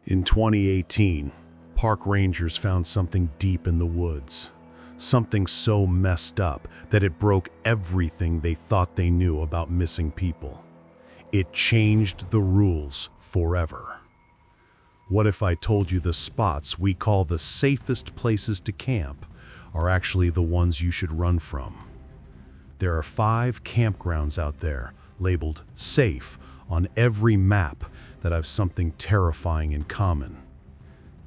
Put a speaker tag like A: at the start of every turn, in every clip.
A: In 2018, park rangers found something deep in the woods. Something so messed up that it broke everything they thought they knew about missing people. It changed the rules forever. What if I told you the spots we call the safest places to camp are actually the ones you should run from? There are 5 campgrounds out there, labeled safe, on every map that have something terrifying in common.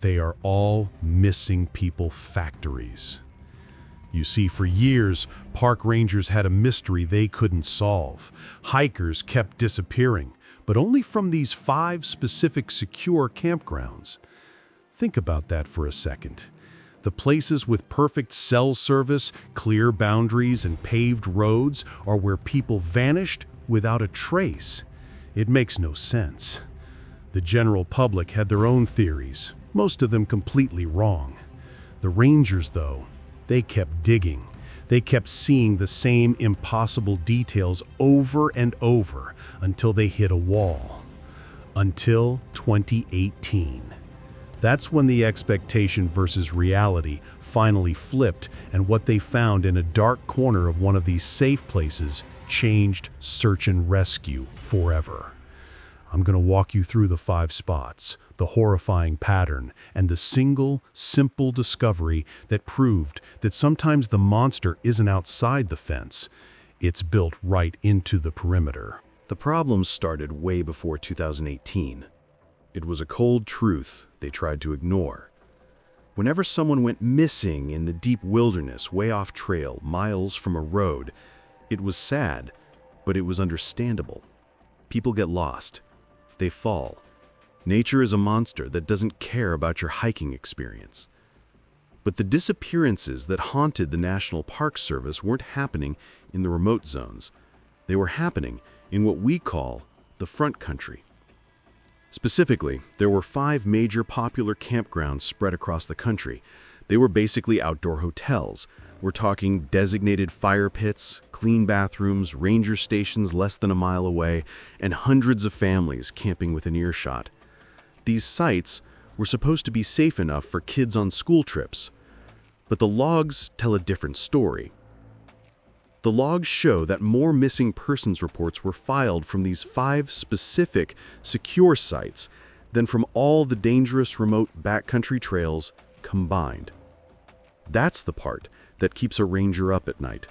A: They are all missing people factories. You see, for years, park rangers had a mystery they couldn't solve. Hikers kept disappearing, but only from these 5 specific secure campgrounds. Think about that for a second. The places with perfect cell service, clear boundaries, and paved roads are where people vanished without a trace. It makes no sense. The general public had their own theories, most of them completely wrong. The rangers, though, they kept digging. They kept seeing the same impossible details over and over until they hit a wall. Until 2018. That's when the expectation versus reality finally flipped, and what they found in a dark corner of one of these safe places changed search and rescue forever. I'm going to walk you through the 5 spots, the horrifying pattern, and the single, simple discovery that proved that sometimes the monster isn't outside the fence. It's built right into the perimeter.
B: The problem started way before 2018. It was a cold truth they tried to ignore. Whenever someone went missing in the deep wilderness way off trail, miles from a road, it was sad, but it was understandable. People get lost. They fall. Nature is a monster that doesn't care about your hiking experience. But the disappearances that haunted the National Park Service weren't happening in the remote zones. They were happening in what we call the front country. Specifically, there were 5 major popular campgrounds spread across the country. They were basically outdoor hotels. We're talking designated fire pits, clean bathrooms, ranger stations less than a mile away, and hundreds of families camping within earshot. These sites were supposed to be safe enough for kids on school trips, but the logs tell a different story. The logs show that more missing persons reports were filed from these 5 specific, secure sites than from all the dangerous remote backcountry trails combined. That's the part that keeps a ranger up at night.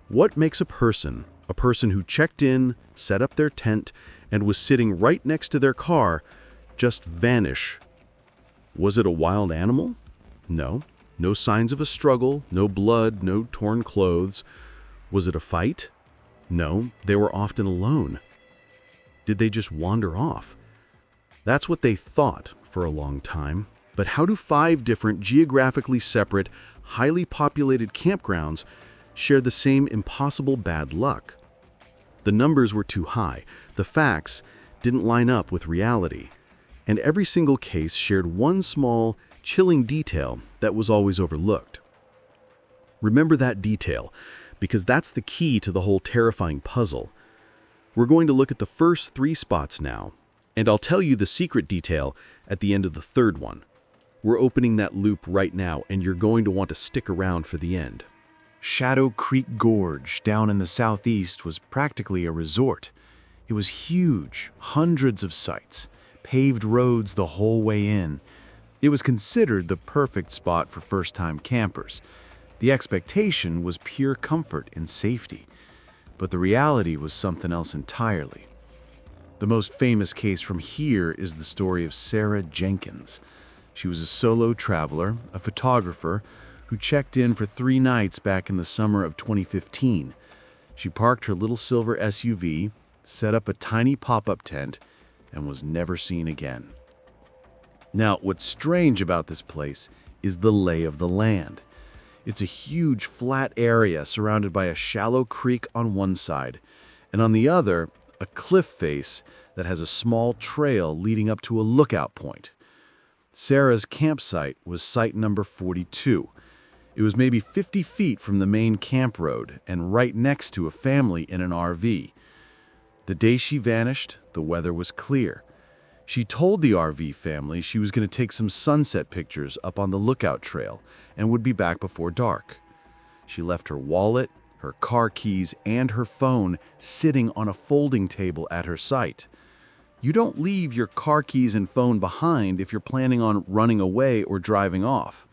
B: What makes a person who checked in, set up their tent, and was sitting right next to their car, just vanish? Was it a wild animal? No. No signs of a struggle, no blood, no torn clothes. Was it a fight? No, they were often alone. Did they just wander off? That's what they thought for a long time. But how do 5 different geographically separate, highly populated campgrounds share the same impossible bad luck? The numbers were too high. The facts didn't line up with reality. And every single case shared one small, chilling detail that was always overlooked. Remember that detail, because that's the key to the whole terrifying puzzle. We're going to look at the first 3 spots now, and I'll tell you the secret detail at the end of the 3rd one. We're opening that loop right now, and you're going to want to stick around for the end.
C: Shadow Creek Gorge, down in the southeast, was practically a resort. It was huge, hundreds of sites, paved roads the whole way in. It was considered the perfect spot for first-time campers. The expectation was pure comfort and safety, but the reality was something else entirely. The most famous case from here is the story of Sarah Jenkins. She was a solo traveler, a photographer, who checked in for 3 nights back in the summer of 2015. She parked her little silver SUV, set up a tiny pop-up tent, and was never seen again. Now, what's strange about this place is the lay of the land. It's a huge flat area surrounded by a shallow creek on one side, and on the other, a cliff face that has a small trail leading up to a lookout point. Sarah's campsite was site number 42. It was maybe 50 feet from the main camp road and right next to a family in an RV. The day she vanished, the weather was clear. She told the RV family she was going to take some sunset pictures up on the lookout trail and would be back before dark. She left her wallet, her car keys, and her phone sitting on a folding table at her site. You don't leave your car keys and phone behind if you're planning on running away or driving off.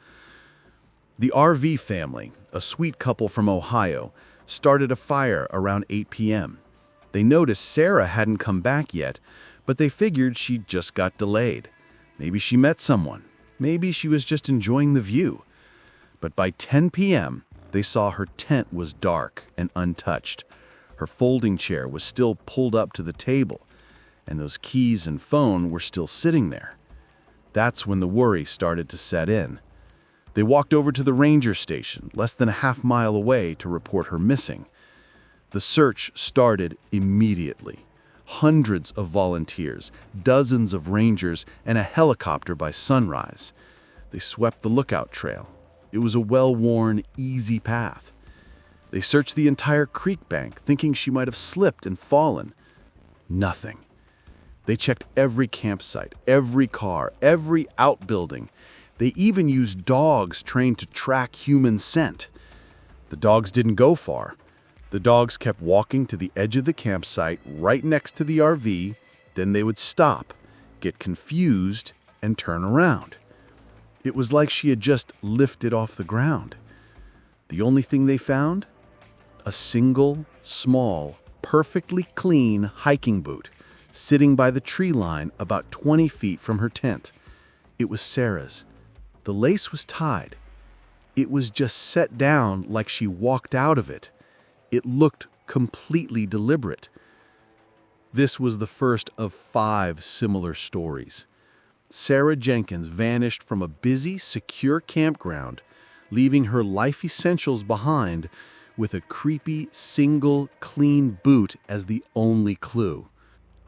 C: The RV family, a sweet couple from Ohio, started a fire around 8 p.m. They noticed Sarah hadn't come back yet, but they figured she just got delayed. Maybe she met someone. Maybe she was just enjoying the view. But by 10 p.m., they saw her tent was dark and untouched. Her folding chair was still pulled up to the table, and those keys and phone were still sitting there. That's when the worry started to set in. They walked over to the ranger station, less than a half-mile away, to report her missing. The search started immediately. Hundreds of volunteers, dozens of rangers, and a helicopter by sunrise. They swept the lookout trail. It was a well-worn, easy path. They searched the entire creek bank, thinking she might have slipped and fallen. Nothing. They checked every campsite, every car, every outbuilding. They even used dogs trained to track human scent. The dogs didn't go far. The dogs kept walking to the edge of the campsite right next to the RV, then they would stop, get confused, and turn around. It was like she had just lifted off the ground. The only thing they found? A single, small, perfectly clean hiking boot, sitting by the tree line about 20 feet from her tent. It was Sarah's. The lace was tied. It was just set down like she walked out of it. It looked completely deliberate. This was the first of 5 similar stories. Sarah Jenkins vanished from a busy, secure campground, leaving her life essentials behind with a creepy, single, clean boot as the only clue.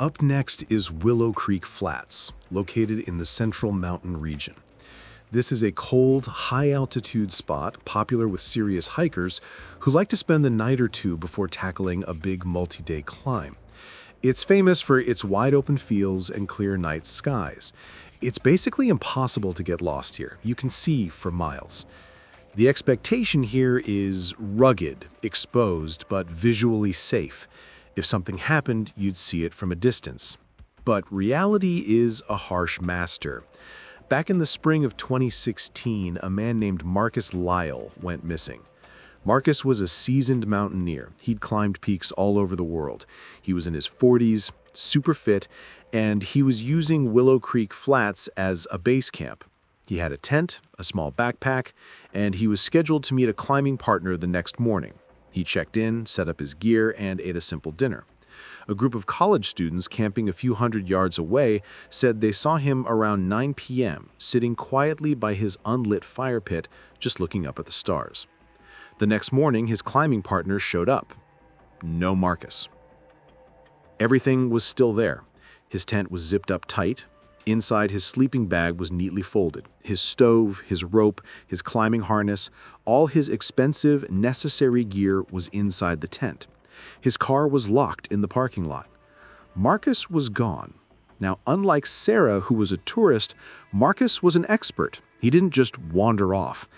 A: Up next is Willow Creek Flats, located in the Central Mountain region. This is a cold, high-altitude spot popular with serious hikers who like to spend the night or two before tackling a big multi-day climb. It's famous for its wide-open fields and clear night skies. It's basically impossible to get lost here. You can see for miles. The expectation here is rugged, exposed, but visually safe. If something happened, you'd see it from a distance. But reality is a harsh master. Back in the spring of 2016, a man named Marcus Lyle went missing. Marcus was a seasoned mountaineer. He'd climbed peaks all over the world. He was in his 40s, super fit, and he was using Willow Creek Flats as a base camp. He had a tent, a small backpack, and he was scheduled to meet a climbing partner the next morning. He checked in, set up his gear, and ate a simple dinner. A group of college students camping a few hundred yards away said they saw him around 9 p.m., sitting quietly by his unlit fire pit, just looking up at the stars. The next morning, his climbing partner showed up. No Marcus. Everything was still there. His tent was zipped up tight. Inside, his sleeping bag was neatly folded. His stove, his rope, his climbing harness, all his expensive, necessary gear was inside the tent. His car was locked in the parking lot. Marcus was gone. Now, unlike Sarah, who was a tourist, Marcus was an expert. He didn't just wander off.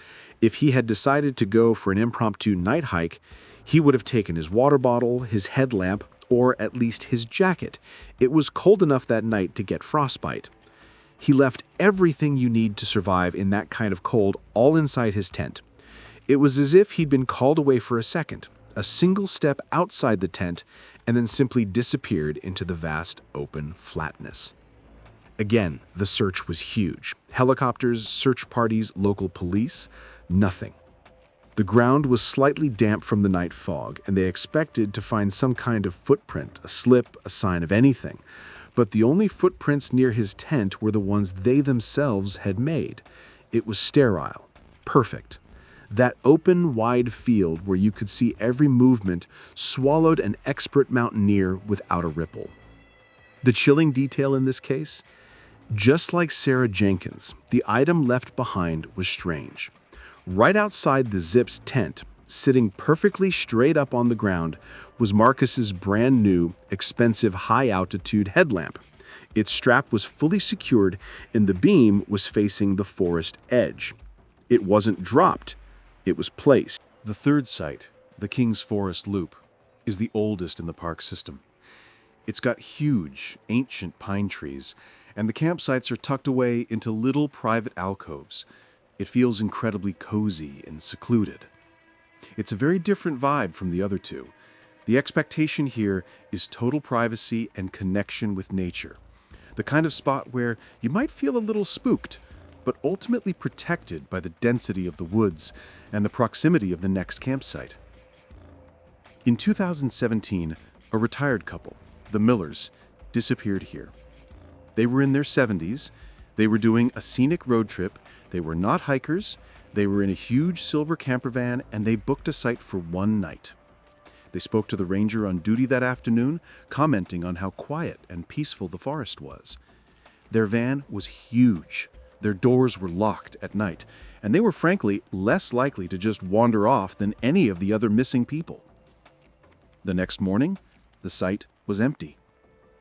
A: If he had decided to go for an impromptu night hike, he would have taken his water bottle, his headlamp, or at least his jacket. It was cold enough that night to get frostbite. He left everything you need to survive in that kind of cold all inside his tent. It was as if he'd been called away for a second, a single step outside the tent, and then simply disappeared into the vast open flatness. Again, the search was huge. Helicopters, search parties, local police, nothing. The ground was slightly damp from the night fog, and they expected to find some kind of footprint, a slip, a sign of anything. But the only footprints near his tent were the ones they themselves had made. It was sterile, perfect. That open, wide field where you could see every movement swallowed an expert mountaineer without a ripple. The chilling detail in this case? Just like Sarah Jenkins, the item left behind was strange. Right outside the Zip's tent, sitting perfectly straight up on the ground, was Marcus's brand new, expensive high-altitude headlamp.
B: Its strap was fully secured and the beam was facing the forest edge. It wasn't dropped, it was placed.
C: The third site, the King's Forest Loop, is the oldest in the park system. It's got huge, ancient pine trees, and the campsites are tucked away into little private alcoves. It feels incredibly cozy and secluded. It's a very different vibe from the other two. The expectation here is total privacy and connection with nature. The kind of spot where you might feel a little spooked, but ultimately protected by the density of the woods and the proximity of the next campsite. In 2017, a retired couple, the Millers, disappeared here. They were in their 70s, they were doing a scenic road trip, they were not hikers, they were in a huge silver camper van, and they booked a site for one night. They spoke to the ranger on duty that afternoon, commenting on how quiet and peaceful the forest was. Their van was huge. Their doors were locked at night, and they were frankly less likely to just wander off than any of the other missing people. The next morning, the site was empty.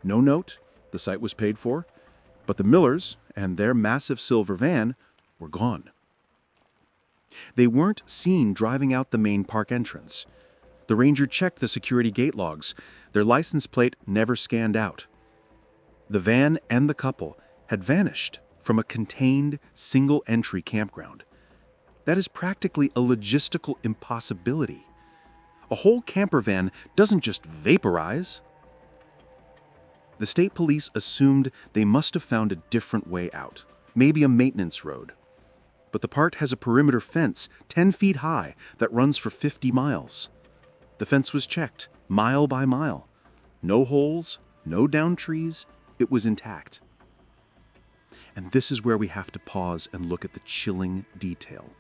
C: No note, the site was paid for, but the Millers and their massive silver van were gone. They weren't seen driving out the main park entrance. The ranger checked the security gate logs. Their license plate never scanned out. The van and the couple had vanished from a contained, single-entry campground. That is practically a logistical impossibility. A whole camper van doesn't just vaporize. The state police assumed they must have found a different way out, maybe a maintenance road. But the park has a perimeter fence 10 feet high that runs for 50 miles. The fence was checked, mile by mile. No holes, no downed trees, it was intact. And this is where we have to pause and look at the chilling detail.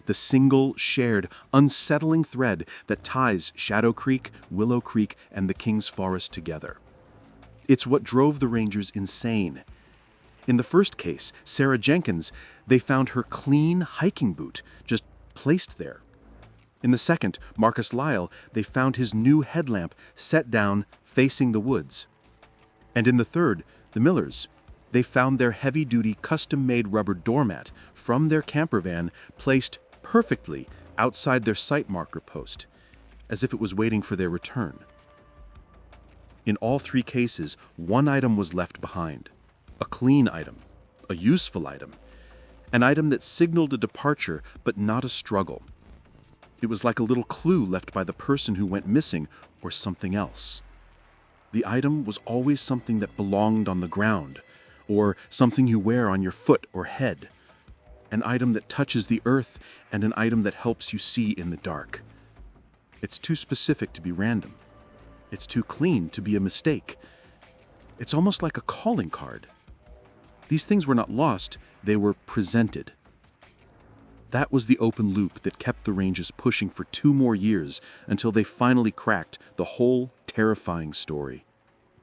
C: The single, shared, unsettling thread that ties Shadow Creek, Willow Creek, and the King's Forest together. It's what drove the rangers insane. In the first case, Sarah Jenkins, they found her clean hiking boot just placed there. In the second, Marcus Lyle, they found his new headlamp set down facing the woods. And in the third, the Millers, they found their heavy-duty custom-made rubber doormat from their camper van placed perfectly outside their site marker post, as if it was waiting for their return. In all three cases, one item was left behind. A clean item, a useful item, an item that signaled a departure but not a struggle. It was like a little clue left by the person who went missing or something else. The item was always something that belonged on the ground, or something you wear on your foot or head. An item that touches the earth and an item that helps you see in the dark. It's too specific to be random. It's too clean to be a mistake. It's almost like a calling card. These things were not lost, they were presented. That was the open loop that kept the Rangers pushing for 2 more years until they finally cracked the whole terrifying story.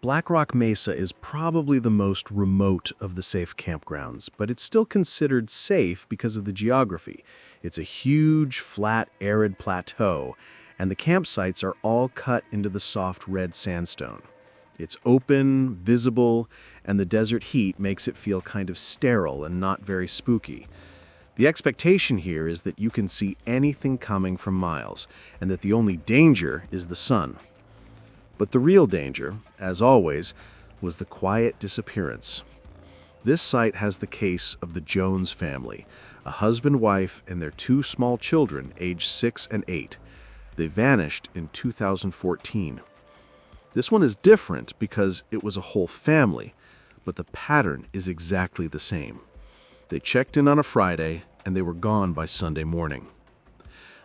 A: Black Rock Mesa is probably the most remote of the safe campgrounds, but it's still considered safe because of the geography. It's a huge, flat, arid plateau, and the campsites are all cut into the soft red sandstone. It's open, visible, and the desert heat makes it feel kind of sterile and not very spooky. The expectation here is that you can see anything coming from miles, and that the only danger is the sun. But the real danger, as always, was the quiet disappearance. This site has the case of the Jones family, a husband, wife, and their 2 small children, aged 6 and 8. They vanished in 2014. This one is different because it was a whole family, but the pattern is exactly the same. They checked in on a Friday, and they were gone by Sunday morning.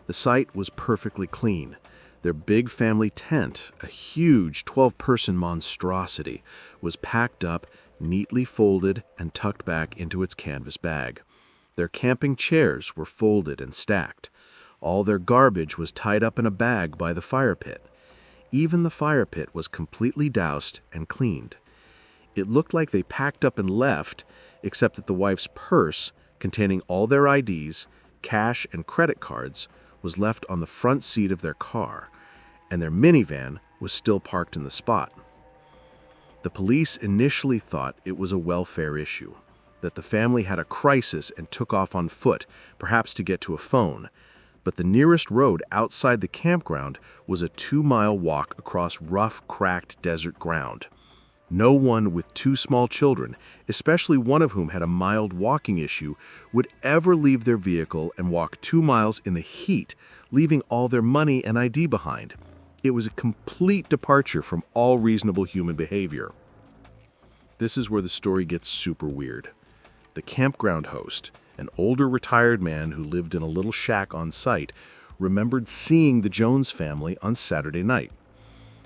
A: The site was perfectly clean. Their big family tent, a huge 12-person monstrosity, was packed up, neatly folded, and tucked back into its canvas bag. Their camping chairs were folded and stacked. All their garbage was tied up in a bag by the fire pit. Even the fire pit was completely doused and cleaned. It looked like they packed up and left, except that the wife's purse, containing all their IDs, cash, and credit cards, was left on the front seat of their car, and their minivan was still parked in the spot.
B: The police initially thought it was a welfare issue, that the family had a crisis and took off on foot, perhaps to get to a phone. But the nearest road outside the campground was a 2-mile walk across rough, cracked desert ground. No one with 2 small children, especially one of whom had a mild walking issue, would ever leave their vehicle and walk 2 miles in the heat, leaving all their money and ID behind. It was a complete departure from all reasonable human behavior. This is where the story gets super weird. The campground host, an older retired man who lived in a little shack on site, remembered seeing the Jones family on Saturday night.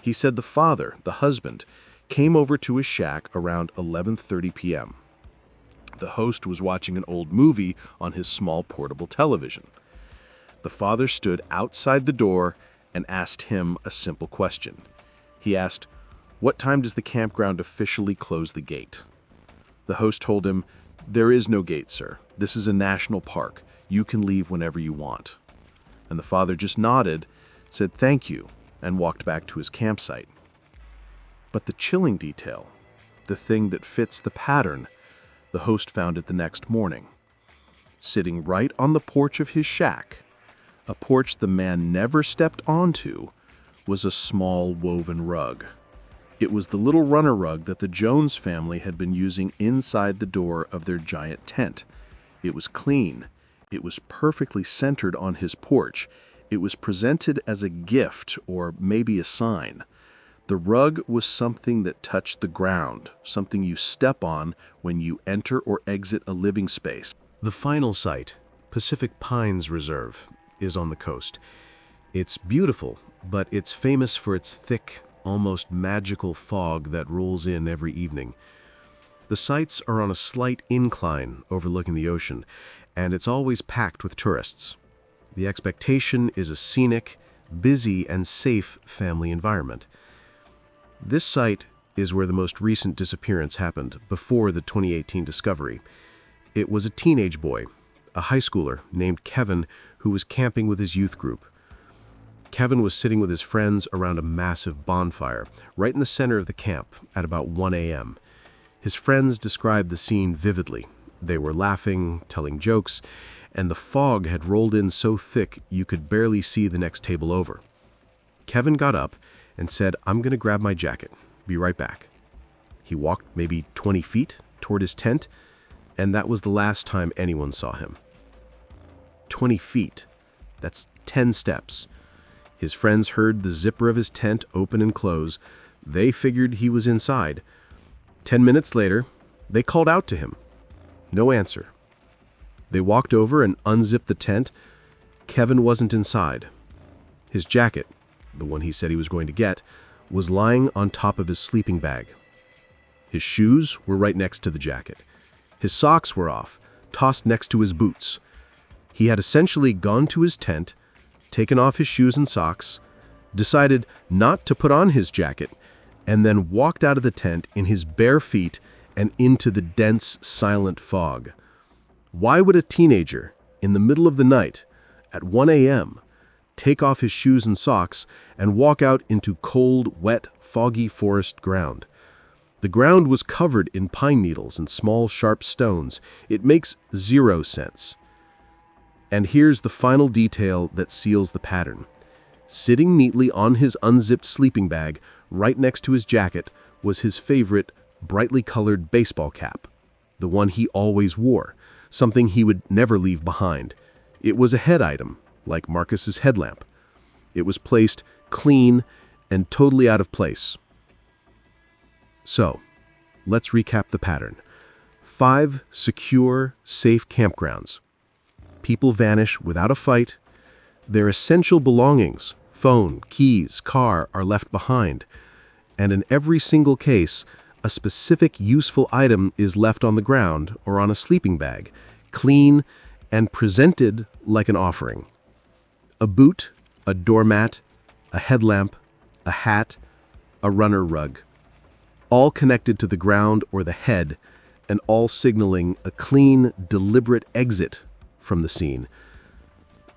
B: He said the father, the husband, came over to his shack around 11:30 p.m. The host was watching an old movie on his small portable television. The father stood outside the door and asked him a simple question. He asked, "What time does the campground officially close the gate?" The host told him, "There is no gate, sir. This is a national park. You can leave whenever you want." And the father just nodded, said thank you, and walked back to his campsite. But the chilling detail, the thing that fits the pattern, the host found it the next morning. Sitting right on the porch of his shack, a porch the man never stepped onto, was a small woven rug. It was the little runner rug that the Jones family had been using inside the door of their giant tent. It was clean. It was perfectly centered on his porch. It was presented as a gift or maybe a sign. The rug was something that touched the ground, something you step on when you enter or exit a living space.
A: The final site, Pacific Pines Reserve, is on the coast. It's beautiful, but it's famous for its thick, almost magical fog that rolls in every evening. The sites are on a slight incline overlooking the ocean, and it's always packed with tourists. The expectation is a scenic, busy, and safe family environment. This site is where the most recent disappearance happened before the 2018 discovery. It was a teenage boy, a high schooler named Kevin, who was camping with his youth group. Kevin was sitting with his friends around a massive bonfire, right in the center of the camp at about 1 a.m. His friends described the scene vividly. They were laughing, telling jokes, and the fog had rolled in so thick you could barely see the next table over. Kevin got up and said, "I'm going to grab my jacket. Be right back." He walked maybe 20 feet toward his tent, and that was the last time anyone saw him. 20 feet. That's 10 steps. His friends heard the zipper of his tent open and close. They figured he was inside. 10 minutes later, they called out to him. No answer. They walked over and unzipped the tent. Kevin wasn't inside. His jacket, the one he said he was going to get, was lying on top of his sleeping bag. His shoes were right next to the jacket. His socks were off, tossed next to his boots. He had essentially gone to his tent, taken off his shoes and socks, decided not to put on his jacket, and then walked out of the tent in his bare feet and into the dense, silent fog. Why would a teenager, in the middle of the night, at 1 a.m., take off his shoes and socks and walk out into cold, wet, foggy forest ground? The ground was covered in pine needles and small, sharp stones. It makes zero sense. And here's the final detail that seals the pattern. Sitting neatly on his unzipped sleeping bag, right next to his jacket, was his favorite, brightly colored baseball cap, the one he always wore, something he would never leave behind. It was a head item, like Marcus's headlamp. It was placed clean and totally out of place. So, let's recap the pattern. 5 secure, safe campgrounds. People vanish without a fight. Their essential belongings, phone, keys, car, are left behind. And in every single case, a specific useful item is left on the ground or on a sleeping bag, clean and presented like an offering. A boot, a doormat, a headlamp, a hat, a runner rug. All connected to the ground or the head, and all signaling a clean, deliberate exit from the scene.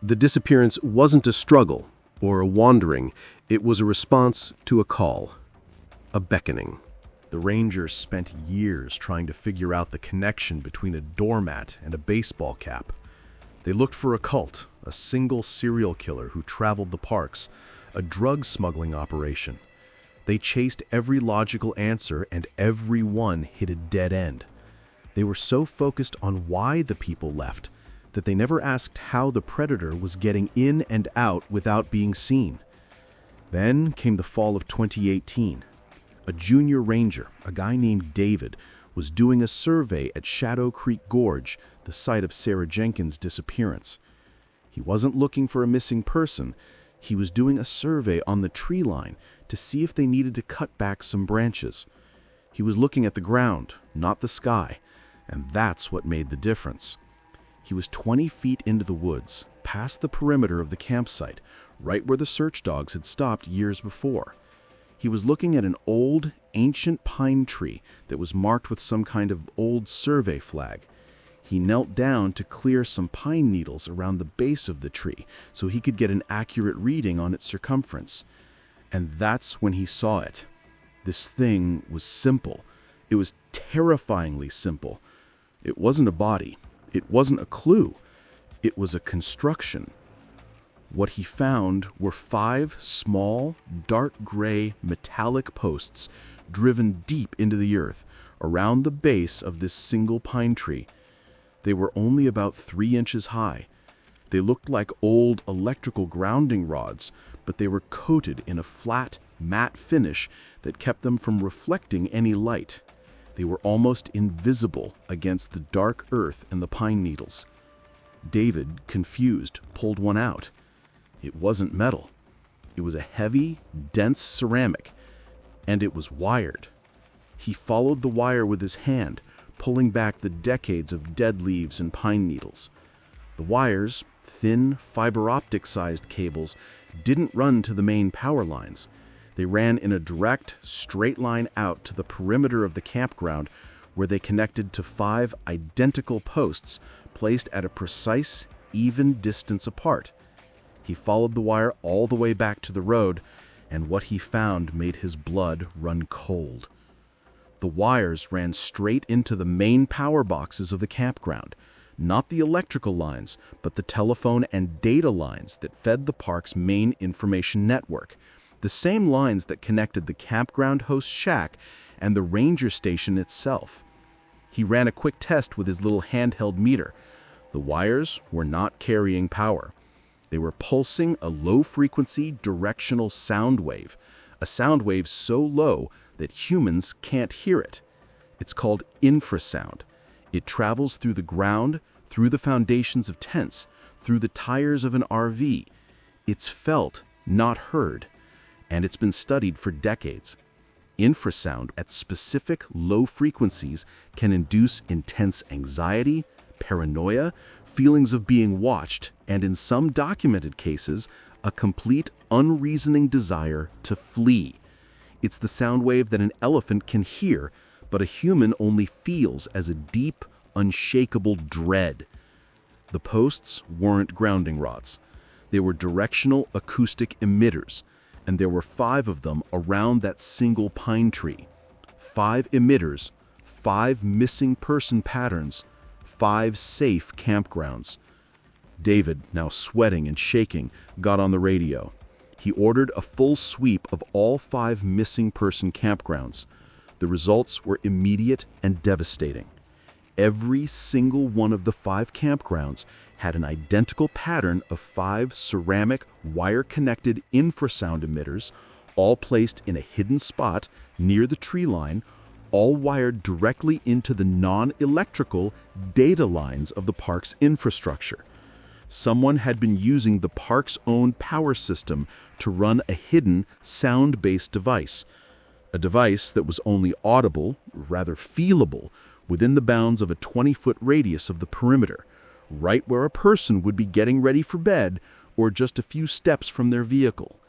A: The disappearance wasn't a struggle or a wandering. It was a response to a call, a beckoning.
B: The Rangers spent years trying to figure out the connection between a doormat and a baseball cap. They looked for a cult, a single serial killer who traveled the parks, a drug smuggling operation. They chased every logical answer, and every one hit a dead end. They were so focused on why the people left that they never asked how the predator was getting in and out without being seen. Then came the fall of 2018. A junior ranger, a guy named David, was doing a survey at Shadow Creek Gorge, the site of Sarah Jenkins' disappearance. He wasn't looking for a missing person. He was doing a survey on the tree line to see if they needed to cut back some branches. He was looking at the ground, not the sky, and that's what made the difference. He was 20 feet into the woods, past the perimeter of the campsite, right where the search dogs had stopped years before. He was looking at an old, ancient pine tree that was marked with some kind of old survey flag. He knelt down to clear some pine needles around the base of the tree so he could get an accurate reading on its circumference. And that's when he saw it. This thing was simple. It was terrifyingly simple. It wasn't a body. It wasn't a clue. It was a construction. What he found were 5 small, dark gray metallic posts driven deep into the earth around the base of this single pine tree. They were only about 3 inches high. They looked like old electrical grounding rods, but they were coated in a flat, matte finish that kept them from reflecting any light. They were almost invisible against the dark earth and the pine needles. David, confused, pulled one out. It wasn't metal. It was a heavy, dense ceramic, and it was wired. He followed the wire with his hand, pulling back the decades of dead leaves and pine needles. The wires, thin, fiber optic-sized cables, didn't run to the main power lines. They ran in a direct, straight line out to the perimeter of the campground, where they connected to 5 identical posts placed at a precise, even distance apart. He followed the wire all the way back to the road, and what he found made his blood run cold. The wires ran straight into the main power boxes of the campground, not the electrical lines, but the telephone and data lines that fed the park's main information network, the same lines that connected the campground host shack and the ranger station itself. He ran a quick test with his little handheld meter. The wires were not carrying power. They were pulsing a low-frequency directional sound wave, a sound wave so low that humans can't hear it. It's called infrasound. It travels through the ground, through the foundations of tents, through the tires of an RV. It's felt, not heard, and it's been studied for decades. Infrasound at specific low frequencies can induce intense anxiety, paranoia, feelings of being watched, and in some documented cases, a complete unreasoning desire to flee. It's the sound wave that an elephant can hear, but a human only feels as a deep, unshakable dread. The posts weren't grounding rods. They were directional acoustic emitters, and there were 5 of them around that single pine tree. 5 emitters, 5 missing person patterns, 5 safe campgrounds. David, now sweating and shaking, got on the radio. He ordered a full sweep of all 5 missing person campgrounds. The results were immediate and devastating. Every single one of the 5 campgrounds had an identical pattern of 5 ceramic, wire-connected infrasound emitters, all placed in a hidden spot near the tree line, all wired directly into the non-electrical data lines of the park's infrastructure. Someone had been using the park's own power system to run a hidden sound-based device, a device that was only audible, rather feelable, within the bounds of a 20-foot radius of the perimeter, right where a person would be getting ready for bed or just a few steps from their vehicle.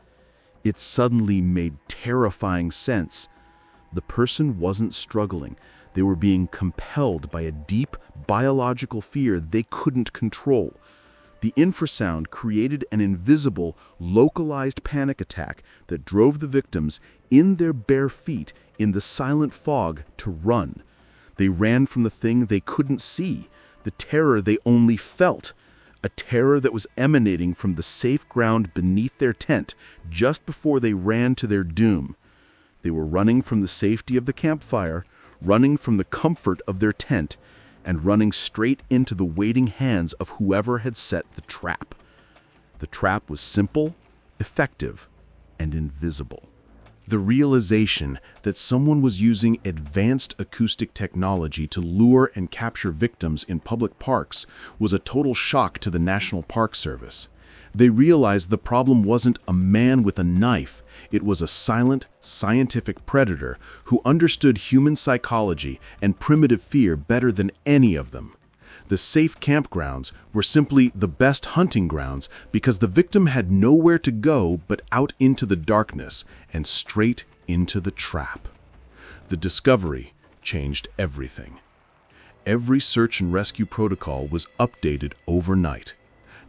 B: It suddenly made terrifying sense. The person wasn't struggling. They were being compelled by a deep biological fear they couldn't control. The infrasound created an invisible, localized panic attack that drove the victims in their bare feet in the silent fog, to run. They ran from the thing they couldn't see, the terror they only felt, a terror that was emanating from the safe ground beneath their tent just before they ran to their doom. They were running from the safety of the campfire, running from the comfort of their tent, and running straight into the waiting hands of whoever had set the trap. The trap was simple, effective, and invisible. The realization that someone was using advanced acoustic technology to lure and capture victims in public parks was a total shock to the National Park Service. They realized the problem wasn't a man with a knife, it was a silent, scientific predator who understood human psychology and primitive fear better than any of them. The safe campgrounds were simply the best hunting grounds because the victim had nowhere to go but out into the darkness and straight into the trap. The discovery changed everything. Every search and rescue protocol was updated overnight.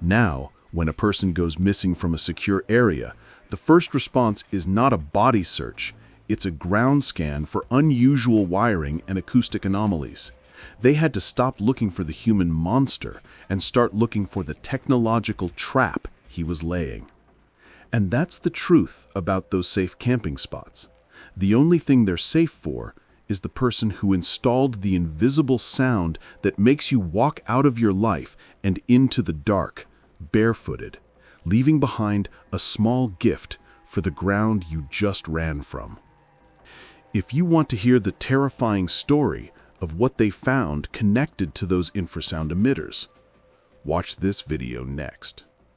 B: Now, when a person goes missing from a secure area, the first response is not a body search, it's a ground scan for unusual wiring and acoustic anomalies. They had to stop looking for the human monster and start looking for the technological trap he was laying. And that's the truth about those safe camping spots. The only thing they're safe for is the person who installed the invisible sound that makes you walk out of your life and into the dark, barefooted, leaving behind a small gift for the ground you just ran from. If you want to hear the terrifying story of what they found connected to those infrasound emitters, watch this video next.